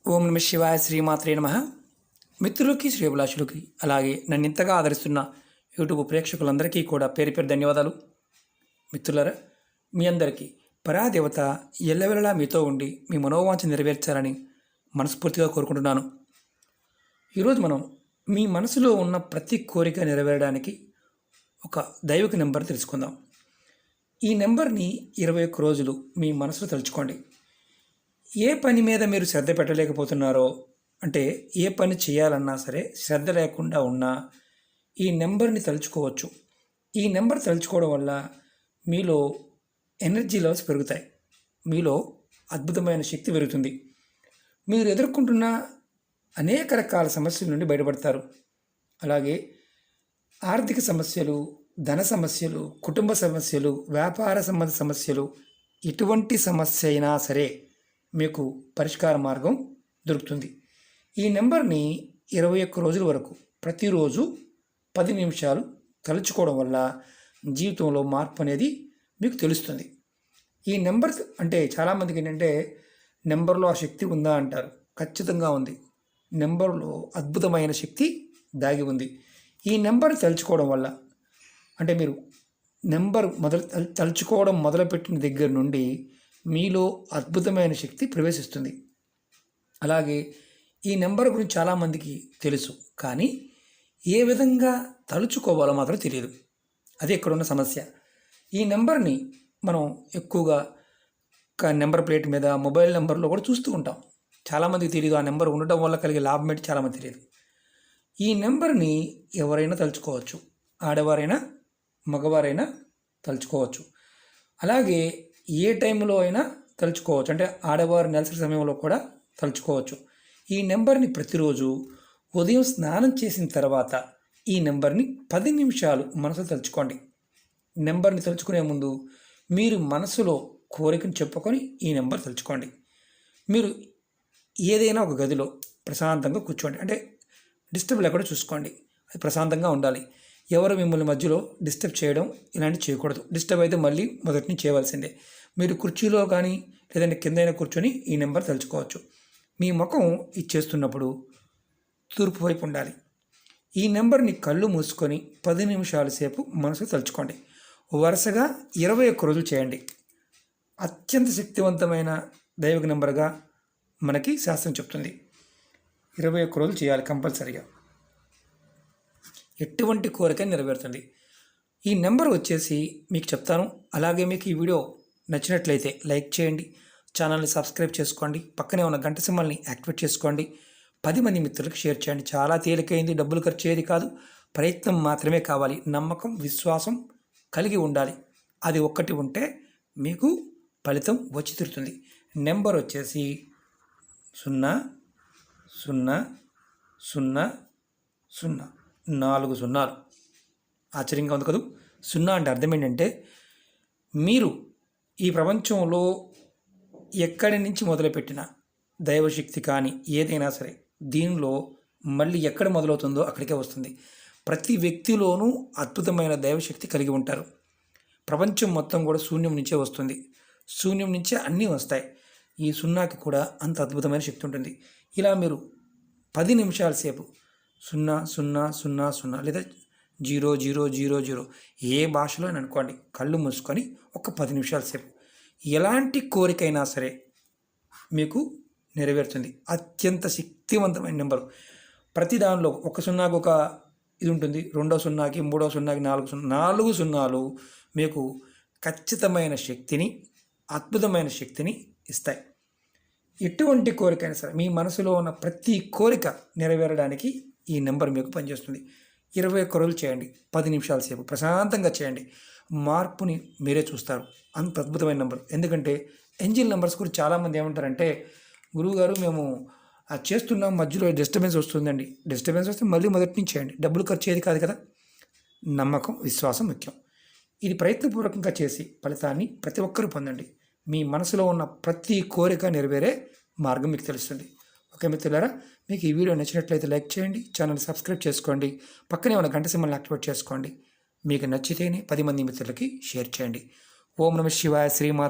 ఓం నమ శివాయ శ్రీమాత్రే నమ. మిత్రులకి శ్రేభిలాషులకి అలాగే నన్ను ఇంతగా ఆదరిస్తున్న యూట్యూబ్ ప్రేక్షకులందరికీ కూడా పేరు పేరు ధన్యవాదాలు. మిత్రులరా, మీ అందరికీ పరాదేవత ఎల్లవెల్లలా మీతో ఉండి మీ మనోవాంఛ నెరవేర్చాలని మనస్ఫూర్తిగా కోరుకుంటున్నాను. ఈరోజు మనం మీ మనసులో ఉన్న ప్రతి కోరిక నెరవేరడానికి ఒక దైవిక నెంబర్ తెలుసుకుందాం. ఈ నెంబర్ని 21 రోజులు మీ మనసులో తలుచుకోండి. ఏ పని మీద మీరు శ్రద్ధ పెట్టలేకపోతున్నారో, అంటే ఏ పని చేయాలన్నా సరే శ్రద్ధ లేకుండా ఉన్నా ఈ నెంబర్ని తలుచుకోవచ్చు. ఈ నెంబర్ తలుచుకోవడం వల్ల మీలో ఎనర్జీ లెవెల్స్ పెరుగుతాయి, మీలో అద్భుతమైన శక్తి పెరుగుతుంది. మీరు ఎదుర్కొంటున్న అనేక రకాల సమస్యల నుండి బయటపడతారు. అలాగే ఆర్థిక సమస్యలు, ధన సమస్యలు, కుటుంబ సమస్యలు, వ్యాపార సంబంధ సమస్యలు, ఎటువంటి సమస్య అయినా సరే మీకు పరిష్కార మార్గం దొరుకుతుంది. ఈ నెంబర్ని 21 రోజుల వరకు ప్రతిరోజు 10 నిమిషాలు తలుచుకోవడం వల్ల జీవితంలో మార్పు అనేది మీకు తెలుస్తుంది. ఈ నెంబర్ అంటే చాలామందికి ఏంటంటే నెంబర్లో ఆ శక్తి ఉందా అంటారు. ఖచ్చితంగా ఉంది. నెంబర్లో అద్భుతమైన శక్తి దాగి ఉంది. ఈ నెంబర్ తలుచుకోవడం వల్ల అంటే మీరు నెంబర్ తలుచుకోవడం మొదలుపెట్టిన దగ్గర నుండి మీలో అద్భుతమైన శక్తి ప్రవేశిస్తుంది. అలాగే ఈ నెంబర్ గురించి చాలామందికి తెలుసు, కానీ ఏ విధంగా తలుచుకోవాలో మాత్రం తెలియదు. అది ఎక్కడున్న సమస్య. ఈ నెంబర్ని మనం ఎక్కువగా నెంబర్ ప్లేట్ మీద, మొబైల్ నెంబర్లో కూడా చూస్తూ ఉంటాం. చాలామందికి తెలియదు. ఆ నెంబర్ ఉండటం వల్ల కలిగే లాభం ఏంటి చాలామంది తెలియదు. ఈ నెంబర్ని ఎవరైనా తలుచుకోవచ్చు. ఆడవారైనా మగవారైనా తలుచుకోవచ్చు. అలాగే ఏ టైంలో అయినా తలుచుకోవచ్చు. అంటే ఆడవారు నెలసరి సమయంలో కూడా తలుచుకోవచ్చు. ఈ నెంబర్ని ప్రతిరోజు ఉదయం స్నానం చేసిన తర్వాత ఈ నెంబర్ని 10 నిమిషాలు మనసులో తలుచుకోండి. నెంబర్ని తలుచుకునే ముందు మీరు మనసులో కోరికను చెప్పుకొని ఈ నెంబర్ తలుచుకోండి. మీరు ఏదైనా ఒక గదిలో ప్రశాంతంగా కూర్చోండి. అంటే డిస్టర్బ్ లేకుండా చూసుకోండి. అది ప్రశాంతంగా ఉండాలి. ఎవరు మిమ్మల్ని మధ్యలో డిస్టర్బ్ చేయడం ఇలాంటివి చేయకూడదు. డిస్టర్బ్ అయితే మళ్ళీ మొదటి నుంచి చేయవలసిందే. మీరు కుర్చీలో కానీ లేదంటే కిందైనా కూర్చొని ఈ నెంబర్ తలుచుకోవచ్చు. మీ ముఖం ఇచ్చేస్తున్నప్పుడు తూర్పు వైపు ఉండాలి. ఈ నెంబర్ని కళ్ళు మూసుకొని 10 నిమిషాల సేపు మనసు తలుచుకోండి. వరుసగా 21 రోజులు చేయండి. అత్యంత శక్తివంతమైన దైవిక నెంబర్గా మనకి శాస్త్రం చెప్తుంది. 21 రోజులు చేయాలి కంపల్సరీగా. ఎటువంటి కోరిక నెరవేరుతుంది. ఈ నెంబర్ వచ్చేసి మీకు చెప్తాను. అలాగే మీకు ఈ వీడియో నచ్చినట్లయితే లైక్ చేయండి, ఛానల్ని సబ్స్క్రైబ్ చేసుకోండి, పక్కనే ఉన్న గంట సింబల్ని యాక్టివేట్ చేసుకోండి, 10 మంది మిత్రులకు షేర్ చేయండి. చాలా తేలికైంది, డబ్బులు ఖర్చు అయ్యేది కాదు, ప్రయత్నం మాత్రమే కావాలి. నమ్మకం, విశ్వాసం కలిగి ఉండాలి. అది ఒక్కటి ఉంటే మీకు ఫలితం వచ్చి తీరుతుంది. నెంబర్ వచ్చేసి 0 0 0 0 4 సున్నాలు. ఆశ్చర్యంగా ఉంది కదూ. 0 అంటే అర్థం ఏంటంటే మీరు ఈ ప్రపంచంలో ఎక్కడి నుంచి మొదలుపెట్టిన దైవశక్తి కానీ ఏదైనా సరే దీనిలో మళ్ళీ ఎక్కడ మొదలవుతుందో అక్కడికే వస్తుంది. ప్రతి వ్యక్తిలోనూ అద్భుతమైన దైవశక్తి కలిగి ఉంటారు. ప్రపంచం మొత్తం కూడా శూన్యం నుంచే వస్తుంది. శూన్యం నుంచే అన్నీ వస్తాయి. ఈ 0కి కూడా అంత అద్భుతమైన శక్తి ఉంటుంది. ఇలా మీరు 10 నిమిషాల సేపు 0 0 0 0 లేదా 0 0 0 0 ఏ భాషలో అని అనుకోండి, కళ్ళు మూసుకొని ఒక 10 నిమిషాల సేపు ఎలాంటి కోరికైనా సరే మీకు నెరవేరుతుంది. అత్యంత శక్తివంతమైన నెంబరు. ప్రతి దానిలో ఒక 0కి ఒక ఇది ఉంటుంది, 2వ 0కి 3వ 0కి 4 సున్నాలు మీకు ఖచ్చితమైన శక్తిని, అద్భుతమైన శక్తిని ఇస్తాయి. ఎటువంటి కోరికైనా సరే మీ మనసులో ఉన్న ప్రతి కోరిక నెరవేరడానికి ఈ నెంబర్ మీకు పనిచేస్తుంది. 21 రోజులు చేయండి, 10 నిమిషాల సేపు ప్రశాంతంగా చేయండి. మార్పుని మీరే చూస్తారు. అంత అద్భుతమైన నెంబర్. ఎందుకంటే ఏంజిల్ నెంబర్స్ గురించి చాలామంది ఏమంటారంటే, గురువుగారు మేము చేస్తున్నాం, మధ్యలో డిస్టర్బెన్స్ వస్తుందండి. డిస్టర్బెన్స్ వస్తే మళ్ళీ మొదటి నుంచి చేయండి. డబ్బులు ఖర్చు అయ్యేది కాదు కదా. నమ్మకం, విశ్వాసం ముఖ్యం. ఇది ప్రయత్నపూర్వకంగా చేసి ఫలితాన్ని ప్రతి ఒక్కరూ పొందండి. మీ మనసులో ఉన్న ప్రతి కోరిక నెరవేరే మార్గం మీకు తెలుస్తుంది. ఓకే మిత్రులారా, మీకు ఈ వీడియో నచ్చినట్లయితే లైక్ చేయండి, ఛానల్ సబ్స్క్రైబ్ చేసుకోండి, పక్కనే ఉన్న గంట సింబల్ని యాక్టివేట్ చేసుకోండి. మీకు నచ్చితేనే 10 మంది మిత్రులకి షేర్ చేయండి. ఓం నమ శివాయ శ్రీమాత